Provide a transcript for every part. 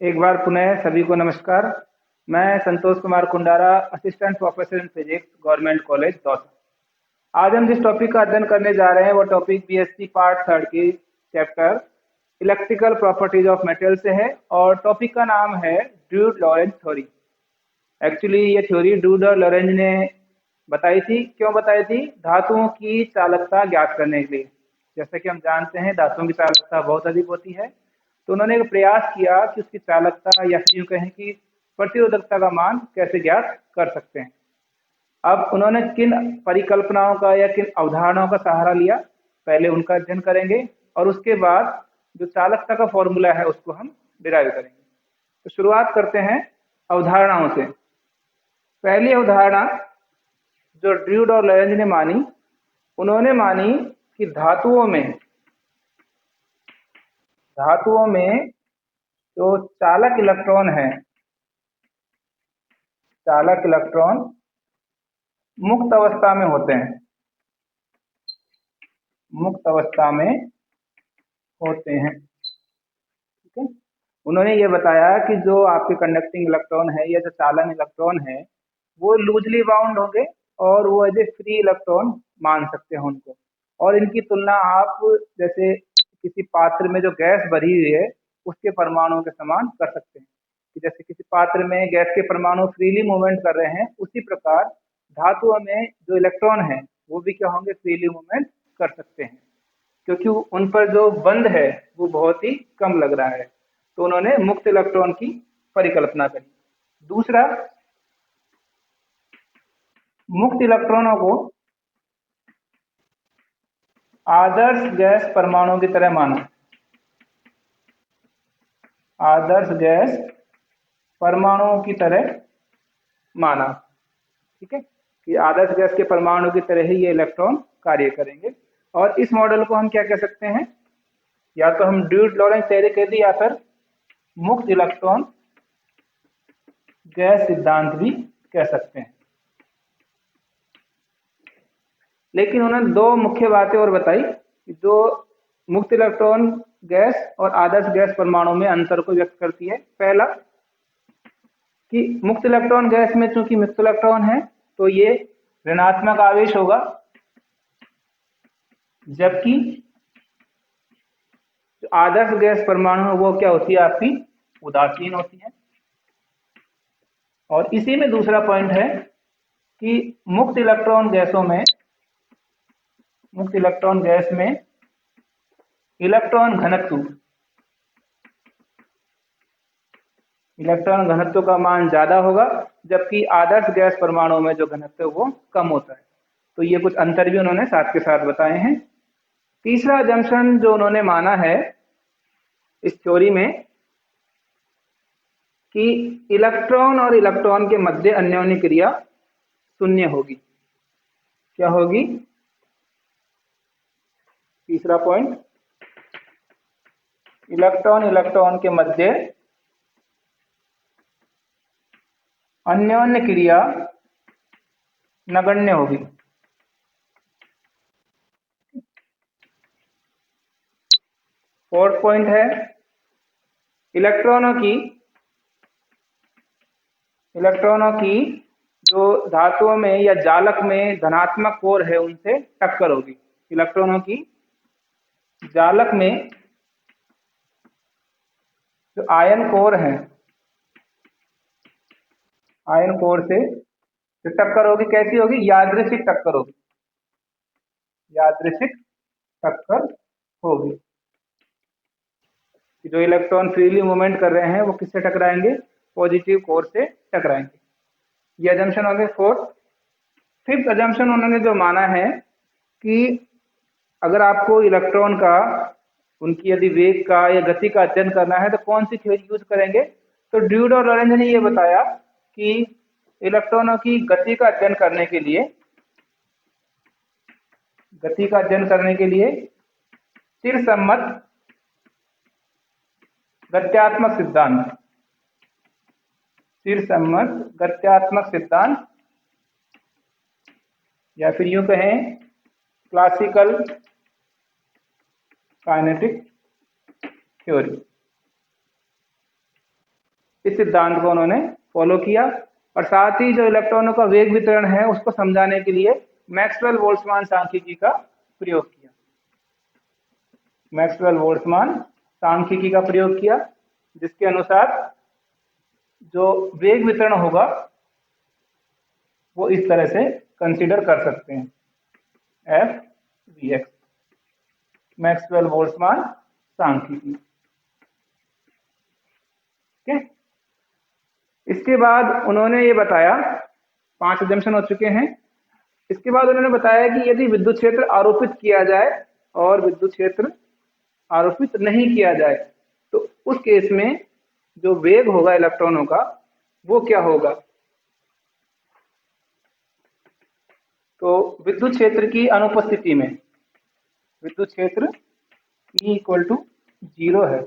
एक बार पुनः सभी को नमस्कार। मैं Santosh Kumar Kundara, assistant professor in physics, government college Dausa. आज हम जिस टॉपिक का अध्ययन करने जा रहे हैं वो टॉपिक बीएससी पार्ट थर्ड की chapter electrical properties of metal से है और टॉपिक का नाम है ड्यूड लॉरेंज थ्योरी। एक्चुअली ये थ्योरी ड्यूड और लॉरेंज ने बताई थी। क्यों बताई थी? धातुओं की चालकता ज्ञात करने के लिए। जैसे कि हम जानते हैं धातुओं की चालकता बहुत अधिक होती है, तो उन्होंने एक प्रयास किया कि उसकी चालकता या यूं कहें कि प्रतिरोधकता का मान कैसे ज्ञात कर सकते हैं। अब उन्होंने किन परिकल्पनाओं का या किन अवधारणाओं का सहारा लिया, पहले उनका अध्ययन करेंगे और उसके बाद जो चालकता का फॉर्मूला है उसको हम डिराइव करेंगे। तो शुरुआत करते हैं अवधारणाओं से। पहली अवधारणा जो ड्यूड और लॉरेंज ने मानी, उन्होंने मानी कि धातुओं में जो चालक इलेक्ट्रॉन मुक्त अवस्था में होते हैं, ठीक है। उन्होंने ये बताया कि जो आपके कंडक्टिंग इलेक्ट्रॉन है या जो चालन इलेक्ट्रॉन है वो लूजली बाउंड होंगे और वो एज ए फ्री इलेक्ट्रॉन मान सकते हैं उनको। और इनकी तुलना आप जैसे किसी पात्र में जो गैस भरी हुई है उसके परमाणुओं के समान कर सकते हैं कि जैसे किसी पात्र में गैस के परमाणु फ्रीली मूवमेंट कर रहे हैं, उसी प्रकार धातुओं में जो इलेक्ट्रॉन है वो भी क्या होंगे, फ्रीली मूवमेंट कर सकते हैं, क्योंकि उन पर जो बंध है वो बहुत ही कम लग रहा है। तो उन्होंने मुक्त इलेक्ट्रॉन की परिकल्पना करी। दूसरा, मुक्त इलेक्ट्रॉनों को आदर्श गैस परमाणु की तरह माना। आदर्श गैस परमाणुओं की तरह माना, ठीक है, कि आदर्श गैस के परमाणु की तरह ही ये इलेक्ट्रॉन कार्य करेंगे। और इस मॉडल को हम क्या कह सकते हैं, या तो हम ड्यूड लॉरेंज थ्योरी कह दी या फिर मुक्त इलेक्ट्रॉन गैस सिद्धांत भी कह सकते हैं। लेकिन उन्होंने दो मुख्य बातें और बताई जो मुक्त इलेक्ट्रॉन गैस और आदर्श गैस परमाणु में अंतर को व्यक्त करती है। पहला कि मुक्त इलेक्ट्रॉन गैस में चूंकि मुक्त इलेक्ट्रॉन है तो ये ऋणात्मक आवेश होगा, जबकि जो आदर्श गैस परमाणु है वो क्या होती है, आपकी उदासीन होती है। और इसी में दूसरा पॉइंट है कि मुक्त इलेक्ट्रॉन गैस में इलेक्ट्रॉन घनत्व का मान ज्यादा होगा, जबकि आदर्श गैस परमाणु में जो घनत्व वो कम होता है। तो ये कुछ अंतर भी उन्होंने साथ के साथ बताए हैं। तीसरा जंक्शन जो उन्होंने माना है इस थ्योरी में कि इलेक्ट्रॉन और इलेक्ट्रॉन के मध्य अन्योन्य क्रिया शून्य होगी। क्या होगी? तीसरा पॉइंट, इलेक्ट्रॉन के मध्य अन्योन्य क्रिया नगण्य होगी। फोर्थ पॉइंट है इलेक्ट्रॉनों की जो धातुओं में या जालक में धनात्मक कोर है उनसे टक्कर होगी। इलेक्ट्रॉनों की जालक में जो आयन कोर है, आयन कोर से जो टक्कर होगी कैसी होगी? यादृच्छिक टक्कर होगी। यादृच्छिक टक्कर होगी कि जो इलेक्ट्रॉन फ्रीली मूवमेंट कर रहे हैं वो किससे टकराएंगे? पॉजिटिव कोर से टकराएंगे। ये अजम्पशन हो गए फोर्थ। फिफ्थ अजम्पशन उन्होंने जो माना है कि अगर आपको इलेक्ट्रॉन का उनकी यदि वेग का या गति का अध्ययन करना है तो कौन सी थ्योरी यूज करेंगे? तो ड्यूड और लॉरेंज ने ये बताया कि इलेक्ट्रॉनों की गति का अध्ययन करने के लिए चिरसम्मत गत्यात्मक सिद्धांत या फिर यूं कहें क्लासिकल काइनेटिक थ्योरी, इस सिद्धांत को उन्होंने फॉलो किया और साथ ही जो इलेक्ट्रॉनों का वेग वितरण है उसको समझाने के लिए मैक्सवेल बोल्ट्जमान सांख्यिकी का प्रयोग किया। मैक्सवेल बोल्ट्जमान सांख्यिकी का प्रयोग किया जिसके अनुसार जो वेग वितरण होगा वो इस तरह से कंसीडर कर सकते हैं, F V X, Maxwell Boltzmann सांख्यिकी। ठीक है, इसके बाद उन्होंने ये बताया, 5 अजम्पशन हो चुके हैं। इसके बाद उन्होंने बताया कि यदि विद्युत क्षेत्र आरोपित किया जाए और विद्युत क्षेत्र आरोपित नहीं किया जाए तो उस केस में जो वेग होगा इलेक्ट्रॉनों का वो क्या होगा। तो विद्युत क्षेत्र की अनुपस्थिति में विद्युत क्षेत्र E इक्वल टू 0 है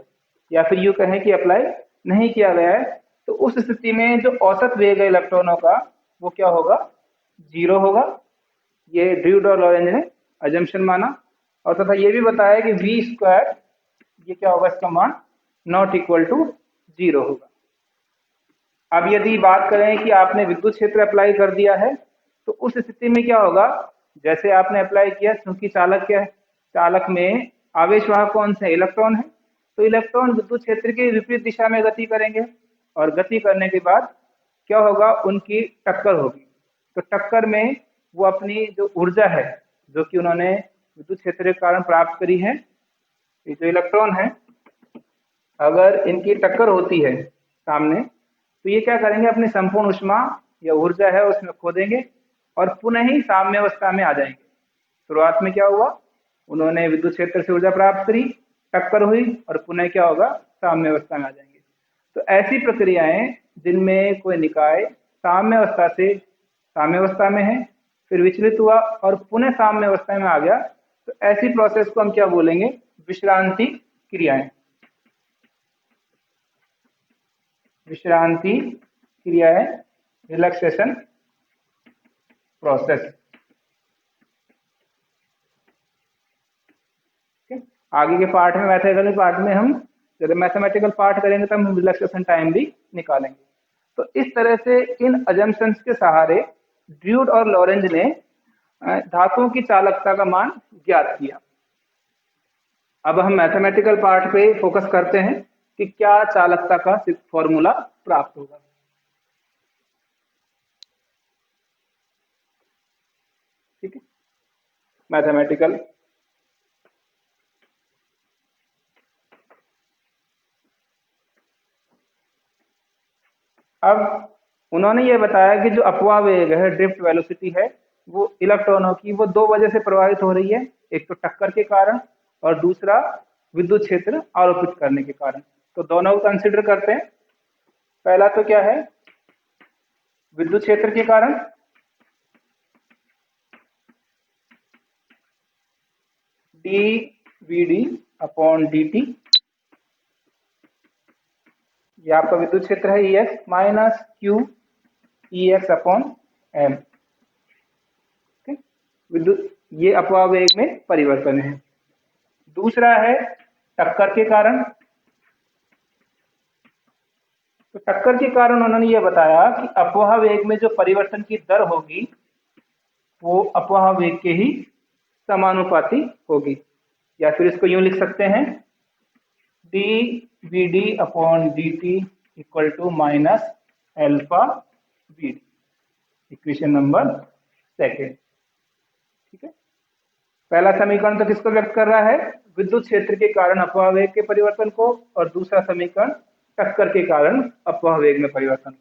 या फिर यूं कहें कि अप्लाई नहीं किया गया है, तो उस स्थिति में जो औसत वेग है इलेक्ट्रॉनों का वो क्या होगा, 0 होगा। ये ड्रूड और लॉरेंज ने अजम्पशन माना और तथा ये भी बताया कि v स्क्वायर ये क्या होगा, इसका मान नॉट इक्वल टू 0 होगा। अब यदि बात करें कि आपने विद्युत क्षेत्र अप्लाई कर दिया है तो उस स्थिति में क्या होगा, जैसे आपने अप्लाई किया, क्योंकि चालक क्या है, चालक में आवेशवाहक कौन से इलेक्ट्रॉन है, तो इलेक्ट्रॉन विद्युत क्षेत्र के विपरीत दिशा में गति करेंगे और गति करने के बाद क्या होगा, उनकी टक्कर होगी। तो टक्कर में वो अपनी जो ऊर्जा है जो कि उन्होंने विद्युत क्षेत्र के कारण प्राप्त करी है, ये जो इलेक्ट्रॉन है अगर इनकी टक्कर होती है सामने तो ये क्या करेंगे, अपनी संपूर्ण ऊष्मा या ऊर्जा है उसमें खो देंगे और पुनः ही साम्य अवस्था में आ जाएंगे। शुरुआत में क्या हुआ, उन्होंने विद्युत क्षेत्र से ऊर्जा प्राप्त करी, टक्कर हुई और पुनः क्या होगा, साम्य अवस्था में आ जाएंगे। तो ऐसी प्रक्रियाएं जिनमें कोई निकाय साम्य अवस्था से साम्य अवस्था में है, फिर विचलित हुआ और पुनः साम्य अवस्था में आ गया, तो ऐसी प्रोसेस को हम क्या बोलेंगे, विश्रांति क्रियाएं। विश्रांति क्रियाएं, रिलैक्सेशन प्रोसेस। आगे के पार्ट में, मैथमेटिकल पार्ट में हम जब मैथमेटिकल पार्ट करेंगे तब हम रिलैक्सेशन टाइम भी निकालेंगे। तो इस तरह से इन अजम्पशंस के सहारे ड्रूड और लॉरेंज ने धातुओं की चालकता का मान ज्ञात किया। अब हम मैथमेटिकल पार्ट पे फोकस करते हैं कि क्या चालकता का फॉर्मूला प्राप्त होगा। ठीक है, मैथमेटिकल अब उन्होंने ये बताया कि जो अपवाह वेग है, ड्रिफ्ट वेलोसिटी है, वो इलेक्ट्रॉनों की वो 2 वजह से प्रभावित हो रही है, एक तो टक्कर के कारण और दूसरा विद्युत क्षेत्र आरोपित करने के कारण। तो दोनों को कंसिडर करते हैं। पहला तो क्या है, विद्युत क्षेत्र के कारण, D V D upon D T, ये आपका विद्युत क्षेत्र है E X minus Q E X upon M. विद्युत, ये अपवाह वेग में परिवर्तन है। दूसरा है टक्कर के कारण। तो टक्कर के कारण उन्होंने ये बताया कि अपवाह वेग में जो परिवर्तन की दर होगी वो अपवाह वेग के ही समानुपाती होगी, या फिर इसको यूं लिख सकते हैं, D V D upon D T equal to minus alpha V D, equation number 2। ठीक है, पहला समीकरण तो किसको व्यक्त कर रहा है, विद्युत क्षेत्र के कारण अपवाह वेग के परिवर्तन को, और दूसरा समीकरण टक्कर के कारण अपवाह वेग में परिवर्तन को।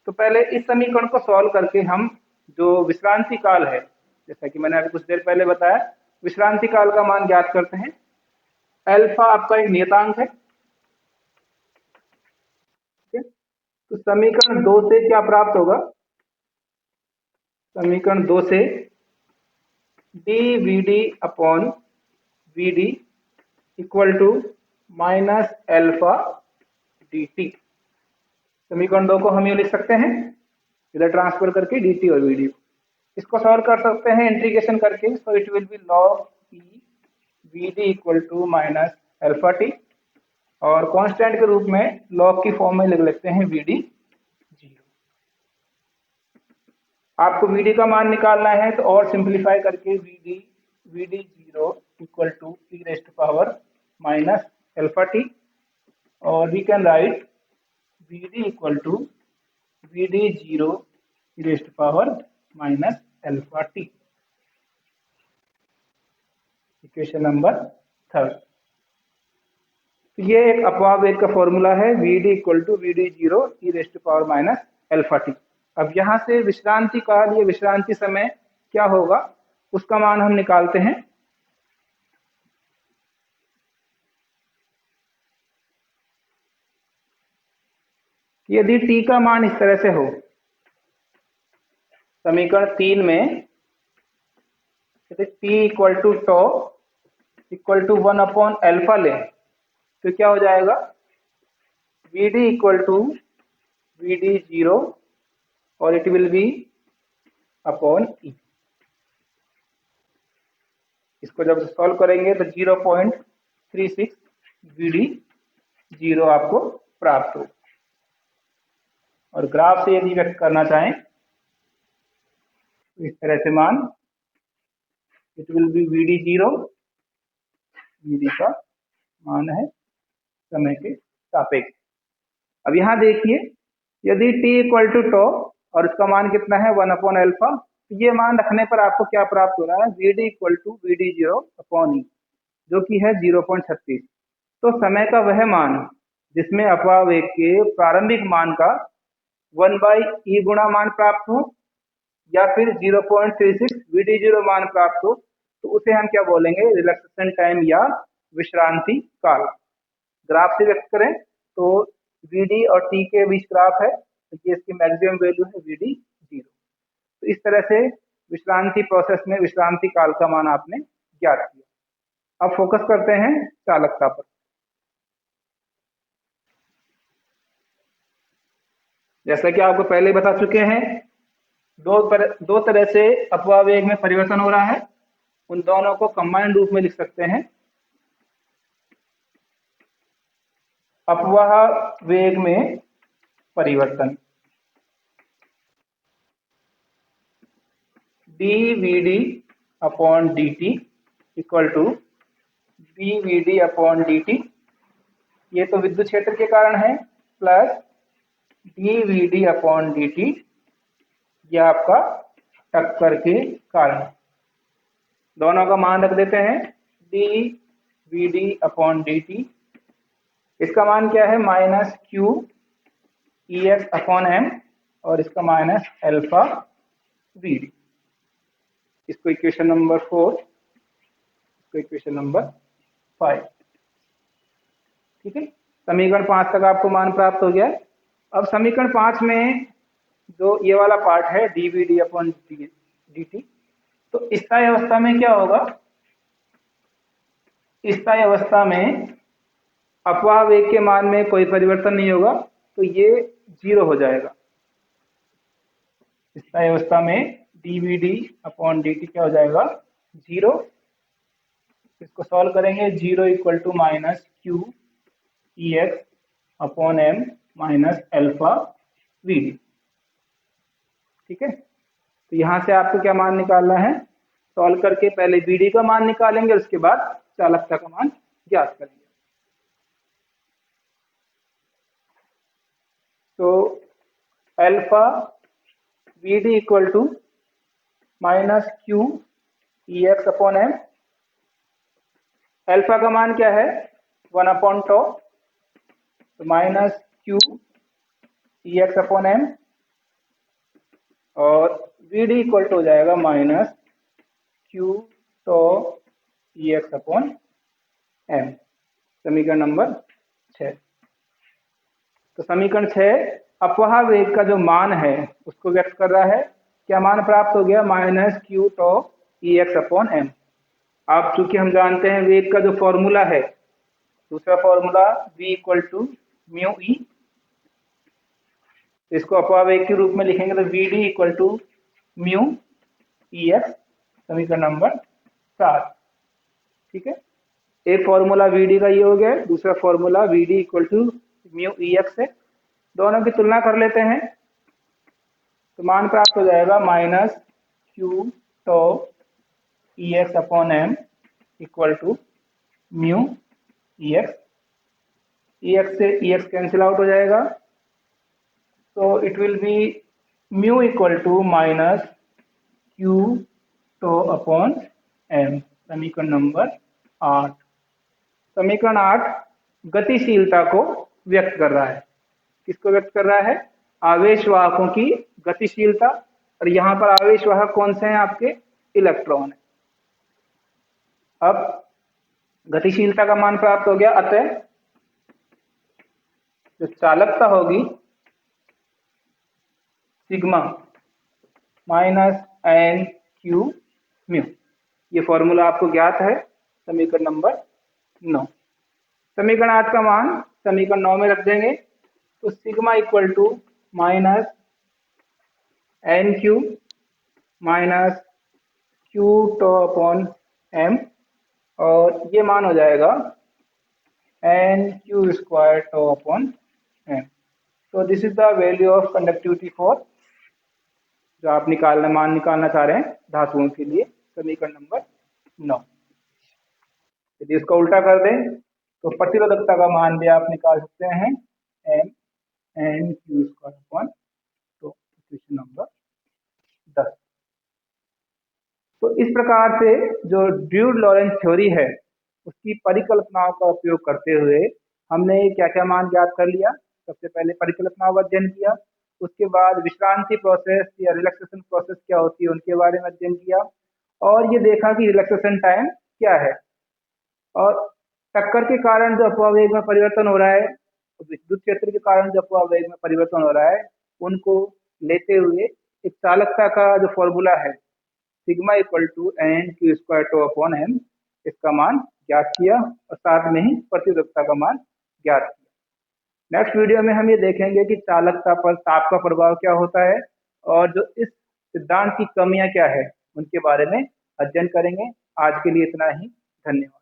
तो पहले इस समीकरण को सॉल्व करके हम जो विश्रांति काल है, जैसा कि मैंने अभी कुछ देर पहले बताया, विश्रांति काल का मान ज्ञात करते हैं। अल्फा आपका एक नियतांक है। ठीक है, तो समीकरण 2 से क्या प्राप्त होगा, समीकरण 2 से D V D upon V D equal to minus alpha D T. समीकरण 2 को हम ये लिख सकते हैं, इधर ट्रांसफर करके डी टी और वी डी, इसको सॉल्व कर सकते हैं इंटीग्रेशन करके। So it will be log E V D equal to minus alpha T, और कांस्टेंट के रूप में लॉग की फॉर्म में लिख लेते हैं VD 0। आपको VD का मान निकालना है तो और सिंप्लीफाई करके VD 0 equal to e raise to power minus alpha T, और we can write VD equal to VD 0 e raise to power minus alpha T. Equation number 3। तो ये एक अपवाह वेग का फॉर्मूला है, VD equal to VD 0 e raise to power minus alpha T. अब यहाँ से विश्रांति काल या विश्रांति समय क्या होगा उसका मान हम निकालते हैं। यदि t का मान इस तरह से हो, समीकरण 3 में यदि t equal to tau equal to 1 upon alpha लें तो क्या हो जाएगा, VD इक्वल टू VD 0 और it will B upon E। इसको जब सॉल्व करेंगे तो 0.36 VD 0 आपको प्राप्त हो। और ग्राफ से यदि व्यक्त करना चाहें तो इस तरह से मान it will B VD 0, VD का मान है समय के सापेक्ष। अब यहाँ देखिए यदि t इक्वल टू टॉ और इसका मान कितना है 1 अपॉन अल्फा, तो ये मान रखने पर आपको क्या प्राप्त हो रहा है, VD equal to VD 0 upon E, जो कि है 0.36। तो समय का वह मान जिसमें अपवाह वेग के प्रारंभिक मान का 1/e गुणा मान प्राप्त हो या फिर 0.36 VD 0 मान प्राप्त हो, तो उसे हम क्या बोलेंगे, रिलैक्सेशन टाइम या विश्रांति काल। ग्राफ से व्यक्त करें तो VD और T के बीच ग्राफ है, तो ये इसकी मैक्सिमम वैल्यू है VD 0। तो इस तरह से विश्रांति प्रोसेस में विश्रांति काल का मान आपने ज्ञात किया। अब फोकस करते हैं चालकता पर। जैसा कि आपको पहले बता चुके हैं, दो तरह से अपवाह वेग में परिवर्तन हो रहा है, उन दोनों को कंबाइंड रूप में लिख सकते हैं। अपवाह वेग में परिवर्तन dVD upon dt equal to dVD upon dt, ये तो विद्युत क्षेत्र के कारण है, प्लस dVD अपॉन dt ये आपका टक्कर के कारण। दोनों का मान रख देते हैं dVD अपॉन dt। इसका मान क्या है, minus Q EX upon M, और इसका माइनस अल्फा VD। इसको इक्वेशन नंबर 4, इसको इक्वेशन नंबर 5। ठीक है, समीकरण 5 तक आपको मान प्राप्त हो गया। अब समीकरण 5 में जो ये वाला पार्ट है dVD अपॉन dt, तो स्थायी अवस्था में क्या होगा, स्थायी अवस्था में अपवाह वेग के मान में कोई परिवर्तन नहीं होगा, तो ये 0 हो जाएगा। स्थायी अवस्था में dVD अपॉन dt क्या हो जाएगा, 0। इसको सॉल्व करेंगे, 0 equal to minus Q EX upon M minus alpha VD। ठीक है, तो यहाँ से आपको क्या मान निकालना है, सॉल्व करके पहले VD का मान निकालेंगे, उसके बाद चालकता का मान ज्ञात करेंगे। तो alpha VD equal to minus Q EX upon M। Alpha का मान क्या है, 1 अपॉन टॉ, तो minus Q EX upon M, और VD इक्वल टू हो जाएगा minus Q tau EX upon M। समीकरण नंबर 6। तो समीकरण 6 अपवाह वेग का जो मान है उसको व्यक्त कर रहा है। क्या मान प्राप्त हो गया, minus Q tau EX upon M। आप चूंकि हम जानते हैं वेग का जो फॉर्मूला है, दूसरा formula V equal to mu E, इसको अपवाह वेग के रूप में लिखेंगे तो VD equal to mu EX। समीकरण नंबर 7। ठीक है, एक फॉर्मूला वी का ये हो गया, दूसरा formula V D equal to mu E X है। दोनों की तुलना कर लेते हैं तो मान प्राप्त हो जाएगा minus Q tau E X upon M equal to mu E X से ई एक्स कैंसिल आउट हो जाएगा, तो it will be mu equal to minus Q tau upon M. समीकरण नंबर 8। समीकरण 8 गतिशीलता को व्यक्त कर रहा है। किसको व्यक्त कर रहा है? आवेश वाहकों की गतिशीलता। और यहाँ पर आवेश वाहक कौन से हैं? आपके इलेक्ट्रॉन है। अब गतिशीलता का मान प्राप्त हो गया, अतः जो चालकता होगी sigma minus N Q mu, ये फॉर्मूला आपको ज्ञात है समीकरण नंबर 9। समीकरण 8 का मान समीकरण 9 में रख देंगे, तो sigma equal to minus N Q minus Q tau upon M, और ये मान हो जाएगा N Q square tau upon M. तो this is the value of conductivity for, जो आप मान निकालना चाह रहे हैं धातुओं के लिए, समीकरण नंबर 9। यदि इसका उल्टा कर दें तो प्रतिरोधकता का मान भी आप निकाल सकते हैं, M N Q square upon, तो क्वेश्चन नंबर 10। तो इस प्रकार से जो ड्यूड लॉरेंस थ्योरी है उसकी परिकल्पनाओं का उपयोग करते हुए हमने क्या क्या मान ज्ञात कर लिया। सबसे पहले परिकल्पनाओं का अध्ययन किया, उसके बाद विश्रांति प्रोसेस या रिलैक्सेशन प्रोसेस क्या होती है उनके बारे में अध्ययन किया, और ये देखा कि रिलैक्सेशन टाइम क्या है, और टक्कर के कारण जो अपवावेग में परिवर्तन हो रहा है, विद्युत क्षेत्र के कारण जो अपवावेग में परिवर्तन हो रहा है, उनको लेते हुए एक चालकता का जो फॉर्मूला है sigma equal to N Q square tau upon M, इसका मान ज्ञात किया, और साथ में ही प्रतिरोधकता का मान ज्ञात किया। नेक्स्ट वीडियो में हम ये देखेंगे कि चालकता पर ताप का प्रभाव क्या होता है, और जो इस सिद्धांत की कमियां क्या है उनके बारे में अध्ययन करेंगे। आज के लिए इतना ही, धन्यवाद।